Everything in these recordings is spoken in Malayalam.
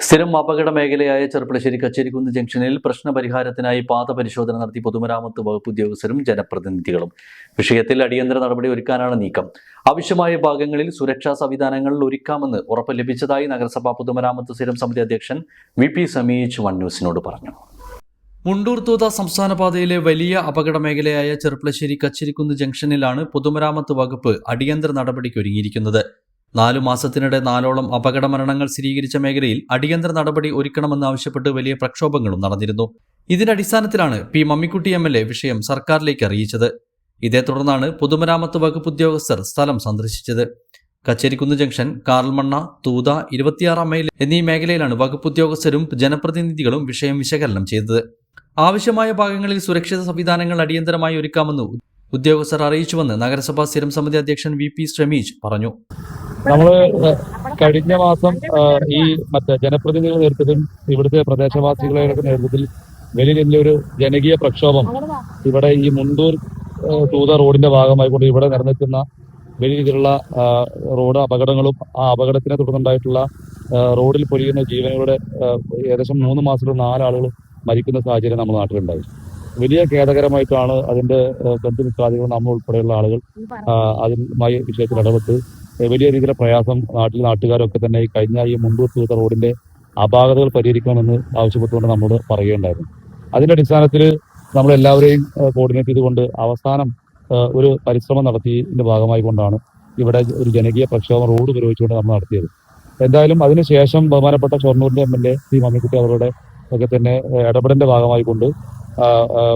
സ്ഥിരം അപകട മേഖലയായ ചെർപ്പളശ്ശേരി കച്ചേരിക്കുന്ന് ജംഗ്ഷനിൽ പ്രശ്നപരിഹാരത്തിനായി പാത പരിശോധന നടത്തി പൊതുമരാമത്ത് വകുപ്പ് ഉദ്യോഗസ്ഥരും ജനപ്രതിനിധികളും. വിഷയത്തിൽ അടിയന്തര നടപടി ഒരുക്കാനാണ് നീക്കം. ആവശ്യമായ ഭാഗങ്ങളിൽ സുരക്ഷാ സംവിധാനങ്ങൾ ഒരുക്കാമെന്ന് ഉറപ്പ് ലഭിച്ചതായി നഗരസഭാ പൊതുമരാമത്ത് സ്ഥിരം സമിതി അധ്യക്ഷൻ VP സമീജ് ന്യൂസിനോട് പറഞ്ഞു. മുണ്ടൂർ തൂത സംസ്ഥാന പാതയിലെ വലിയ അപകട മേഖലയായ ചെർപ്പളശ്ശേരി കച്ചേരിക്കുന്ന് ജംഗ്ഷനിലാണ് പൊതുമരാമത്ത് വകുപ്പ് അടിയന്തര നടപടിക്ക് ഒരുങ്ങിയിരിക്കുന്നത്. 4 മാസത്തിനിടെ 4ഓളം അപകട മരണങ്ങൾ സ്ഥിരീകരിച്ച മേഖലയിൽ അടിയന്തര നടപടി ഒരുക്കണമെന്നാവശ്യപ്പെട്ട് വലിയ പ്രക്ഷോഭങ്ങളും നടന്നിരുന്നു. ഇതിന്റെ അടിസ്ഥാനത്തിലാണ് P. മമ്മിക്കുട്ടി MLA വിഷയം സർക്കാരിലേക്ക് അറിയിച്ചത്. ഇതേ തുടർന്നാണ് പൊതുമരാമത്ത് വകുപ്പ് ഉദ്യോഗസ്ഥർ സ്ഥലം സന്ദർശിച്ചത്. കച്ചേരിക്കുന്ന് ജംഗ്ഷൻ, കാറൽമണ്ണ, തൂത, 26 മൈൽ എന്നീ മേഖലയിലാണ് വകുപ്പ് ഉദ്യോഗസ്ഥരും ജനപ്രതിനിധികളും വിഷയം വിശകലനം ചെയ്തത്. ആവശ്യമായ ഭാഗങ്ങളിൽ സുരക്ഷിത സംവിധാനങ്ങൾ അടിയന്തരമായി ഒരുക്കാമെന്ന് ഉദ്യോഗസ്ഥർ അറിയിച്ചുവെന്ന് നഗരസഭാ സ്ഥിരം സമിതി അധ്യക്ഷൻ VP സമീജ് പറഞ്ഞു. നമ്മൾ കഴിഞ്ഞ മാസം ഈ ജനപ്രതിനിധികളുടെ നേതൃത്വത്തിൽ ഇവിടുത്തെ പ്രദേശവാസികളുടെ നേതൃത്വത്തിൽ വലിയൊരു ജനകീയ പ്രക്ഷോഭം ഇവിടെ ഈ മുണ്ടൂർ തൂത റോഡിന്റെ ഭാഗമായിക്കൊണ്ട് ഇവിടെ നിലനിൽക്കുന്ന വലിയ രീതിയിലുള്ള റോഡ് അപകടങ്ങളും ആ അപകടത്തിനെ തുടർന്നുണ്ടായിട്ടുള്ള റോഡിൽ പൊലിയുന്ന ജീവനുകളുടെ ഏകദേശം 3 മാസത്തിൽ 4 ആളുകൾ മരിക്കുന്ന സാഹചര്യം നമ്മുടെ നാട്ടിലുണ്ടായി. വലിയ ഖേദകരമായിട്ടാണ് അതിന്റെ ബന്ധുമിത്രാദികൾ നമ്മൾ ഉൾപ്പെടെയുള്ള ആളുകൾ അതുമായി വിഷയത്തിൽ ഇടപെട്ട് വലിയ രീതിയിലെ പ്രയാസം നാട്ടുകാരൊക്കെ തന്നെ കഴിഞ്ഞ ഈ മുണ്ടൂർ തൂത റോഡിന്റെ അപാകതകൾ പരിഹരിക്കണമെന്ന് ആവശ്യപ്പെട്ടുകൊണ്ട് നമ്മോട് പറയുകയുണ്ടായിരുന്നു. അതിന്റെ അടിസ്ഥാനത്തിൽ നമ്മളെല്ലാവരെയും കോർഡിനേറ്റ് ചെയ്തുകൊണ്ട് അവസാനം ഒരു പരിശ്രമം നടത്തിയതിന്റെ ഭാഗമായി കൊണ്ടാണ് ഇവിടെ ഒരു ജനകീയ പ്രക്ഷോഭം റോഡ് ഉപയോഗിച്ചുകൊണ്ട് നമ്മൾ നടത്തിയത്. എന്തായാലും അതിനുശേഷം ബഹുമാനപ്പെട്ട ഷൊർണൂരിന്റെ MLA P. മമ്മിക്കുട്ടി അവരുടെ ഒക്കെ തന്നെ ഇടപെടലിന്റെ ഭാഗമായി കൊണ്ട്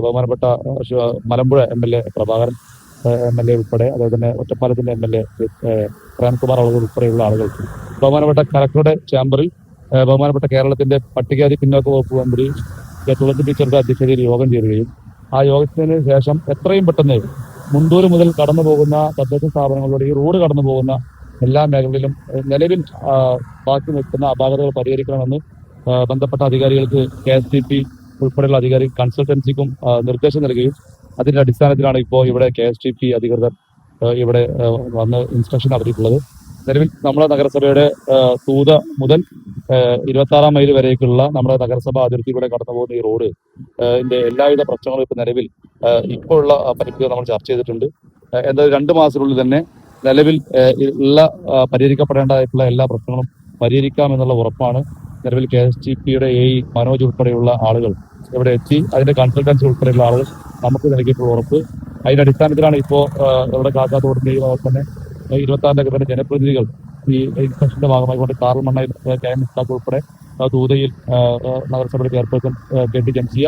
ബഹുമാനപ്പെട്ട മലമ്പുഴ MLA പ്രഭാകരൻ MLA ഉൾപ്പെടെ അതുപോലെ തന്നെ ഒറ്റപ്പാലത്തിന്റെ MLA പ്രേംകുമാർ ആളുകൾ ഉൾപ്പെടെയുള്ള ആളുകൾക്ക് ബഹുമാനപ്പെട്ട കലക്ടറുടെ ചേംബറിൽ ബഹുമാനപ്പെട്ട കേരളത്തിന്റെ പട്ടികജാതി പിന്നോക്ക വകുപ്പ് മന്ത്രി തുളസി ടീച്ചറുടെ അധ്യക്ഷതയിൽ യോഗം ചേരുകയും ആ യോഗത്തിന് ശേഷം എത്രയും പെട്ടെന്ന് മുണ്ടൂർ മുതൽ കടന്നു പോകുന്ന തദ്ദേശ സ്ഥാപനങ്ങളിലൂടെ ഈ റോഡ് കടന്നു പോകുന്ന എല്ലാ മേഖലകളിലും നിലവിൽ ബാക്കി നിൽക്കുന്ന അപാകതകൾ പരിഹരിക്കണമെന്ന് ബന്ധപ്പെട്ട അധികാരികൾക്ക് KSTP ഉൾപ്പെടെയുള്ള അധികാരി കൺസൾട്ടൻസിക്കും നിർദ്ദേശം നൽകുകയും അതിന്റെ അടിസ്ഥാനത്തിലാണ് ഇപ്പോൾ ഇവിടെ KSTP അധികൃതർ ഇവിടെ വന്ന് ഇൻസ്ട്രക്ഷൻ നടത്തിയിട്ടുള്ളത്. നിലവിൽ നമ്മുടെ നഗരസഭയുടെ തൂത മുതൽ 26 മൈൽ വരേക്കുള്ള നമ്മുടെ നഗരസഭ അതിർത്തിയിലൂടെ കടന്നു പോകുന്ന ഈ റോഡ് എല്ലാവിധ പ്രശ്നങ്ങളും ഇപ്പൊ നിലവിൽ ഇപ്പോൾ ഉള്ള പരിസ്ഥിതി നമ്മൾ ചർച്ച ചെയ്തിട്ടുണ്ട്. എന്തായാലും 2 മാസത്തിനുള്ളിൽ തന്നെ നിലവിൽ ഉള്ള പരിഹരിക്കപ്പെടേണ്ടതായിട്ടുള്ള എല്ലാ പ്രശ്നങ്ങളും പരിഹരിക്കാമെന്നുള്ള ഉറപ്പാണ് നിലവിൽ KSTPയുടെ മനോജ് ഉൾപ്പെടെയുള്ള ആളുകൾ ഇവിടെ എത്തി അതിന്റെ കൺസൾട്ടൻസി ഉൾപ്പെടെയുള്ള ആളുകൾ നമുക്ക് നൽകിയിട്ടുള്ള ഉറപ്പ്. അതിന്റെ അടിസ്ഥാനത്തിലാണ് ഇപ്പോൾ ഇവിടെ കാക്കാത്തോടിന്റെയും അതുപോലെ തന്നെ 26 ജനപ്രതിനിധികൾ ഈ ഇൻസ്പെക്ഷന്റെ ഭാഗമായി കൊണ്ട് കാറൽമണ്ണയിൽ KM ഇസ്താഖ് ഉൾപ്പെടെ തൂതയിൽ നഗരസഭയുടെ ചെയർപേഴ്സൺ KT ജംസിയ,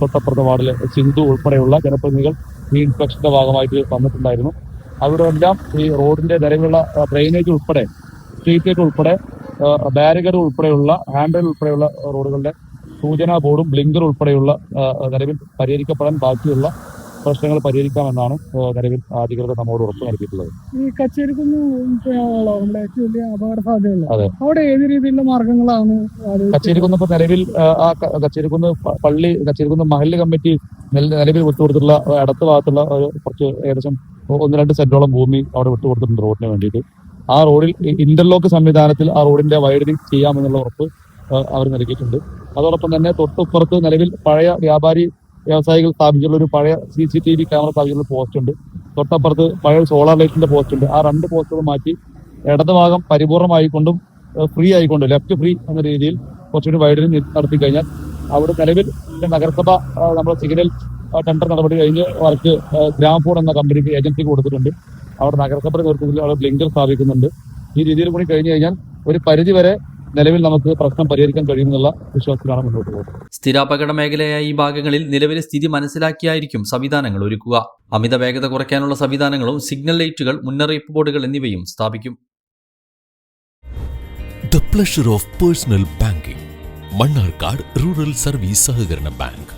തൊട്ടപ്പുറത്തെ വാർഡിലെ സിന്ധു ഉൾപ്പെടെയുള്ള ജനപ്രതിനിധികൾ ഈ ഇൻസ്പെക്ഷന്റെ ഭാഗമായിട്ട് വന്നിട്ടുണ്ടായിരുന്നു. അവിടെ എല്ലാം ഈ റോഡിന്റെ നിലവിലുള്ള ഡ്രെയിനേജ് ഉൾപ്പെടെ സ്ട്രീറ്റ് ലൈറ്റ് ഉൾപ്പെടെ ബാരിക്കേഡ് ഉൾപ്പെടെയുള്ള ഹാൻഡിൽ ഉൾപ്പെടെയുള്ള റോഡുകളുടെ സൂചനാ ബോർഡും ബ്ലിങ്കർ ഉൾപ്പെടെയുള്ള നിലവിൽ പരിഹരിക്കപ്പെടാൻ ബാക്കിയുള്ള പ്രശ്നങ്ങൾ പരിഹരിക്കാമെന്നാണ് നിലവിൽ അധികൃതർ നമ്മോട് ഉറപ്പ് നൽകിയിട്ടുള്ളത്. ഈ കച്ചേരിക്കുന്ന് അപകട സാധ്യതയുള്ള അവിടെ ഏത് രീതിയിലുള്ള മാർഗങ്ങളാണ് കച്ചേരിക്കുന്ന് ഇപ്പൊ നിലവിൽ കച്ചേരിക്കുന്ന് മഹല്ല് കമ്മിറ്റി നിലവിൽ വിട്ടുകൊടുത്തിട്ടുള്ള അടുത്ത ഭാഗത്തുള്ള കുറച്ച് ഏകദേശം 1-2 സെന്റോളം ഭൂമി അവിടെ വിട്ടുകൊടുത്തിട്ടുണ്ട് റോഡിന് വേണ്ടിയിട്ട്. ആ റോഡിൽ ഇന്റർലോക്ക് സംവിധാനത്തിൽ ആ റോഡിന്റെ വൈഡനിങ് ചെയ്യാമെന്നുള്ള ഉറപ്പ് അവർ നൽകിയിട്ടുണ്ട്. അതോടൊപ്പം തന്നെ തൊട്ടുപ്പുറത്ത് നിലവിൽ പഴയ വ്യവസായികൾ സ്ഥാപിച്ചിട്ടുള്ള ഒരു പഴയ CCTV ക്യാമറ സ്ഥാപിച്ചിട്ടുള്ള പോസ്റ്റ് ഉണ്ട്. തൊട്ടപ്പുറത്ത് പഴയ സോളാർ ലൈറ്റിന്റെ പോസ്റ്റ് ഉണ്ട്. ആ 2 പോസ്റ്റുകൾ മാറ്റി ഇടതുഭാഗം പരിപൂർണമായിക്കൊണ്ടും ഫ്രീ ആയിക്കൊണ്ട് ലെഫ്റ്റ് ഫ്രീ എന്ന രീതിയിൽ കുറച്ചുകൂടി വൈഡനിങ് നടത്തി കഴിഞ്ഞാൽ അവിടെ നിലവിൽ നഗരസഭ നമ്മുടെ സിഗ്നൽ ടെൻഡർ നടപടി കഴിഞ്ഞ് വർക്ക് ഗ്രാമഫോൺ എന്ന കമ്പനിക്ക് ഏജൻസിക്ക് കൊടുത്തിട്ടുണ്ട്. അവിടെ നഗരസഭയുടെ നേതൃത്വത്തിൽ അവിടെ ബ്ലിങ്കർ സ്ഥാപിക്കുന്നുണ്ട്. ഈ രീതിയിൽ കൂടി കഴിഞ്ഞു കഴിഞ്ഞാൽ ഒരു പരിധി വരെ നിലവിൽ നമുക്ക് പ്രശ്നം പരിഹരിക്കാൻ കഴിയുമെന്നുള്ള വിശ്വാസത്തിലാണ് മുന്നോട്ട് പോകുന്നത്. സ്ഥിരാപകട മേഖലയായ ഈ ഭാഗങ്ങളിൽ നിലവിലെ സ്ഥിതി മനസ്സിലാക്കിയായിരിക്കും സംവിധാനങ്ങൾ ഒരുക്കുക. അമിത വേഗത കുറയ്ക്കാനുള്ള സംവിധാനങ്ങളും സിഗ്നൽ ലൈറ്റുകൾ, മുന്നറിയിപ്പ് ബോർഡുകൾ എന്നിവയും സ്ഥാപിക്കും. The pleasure of personal banking. Mannarkkad rural service സഹകരണ ബാങ്ക്.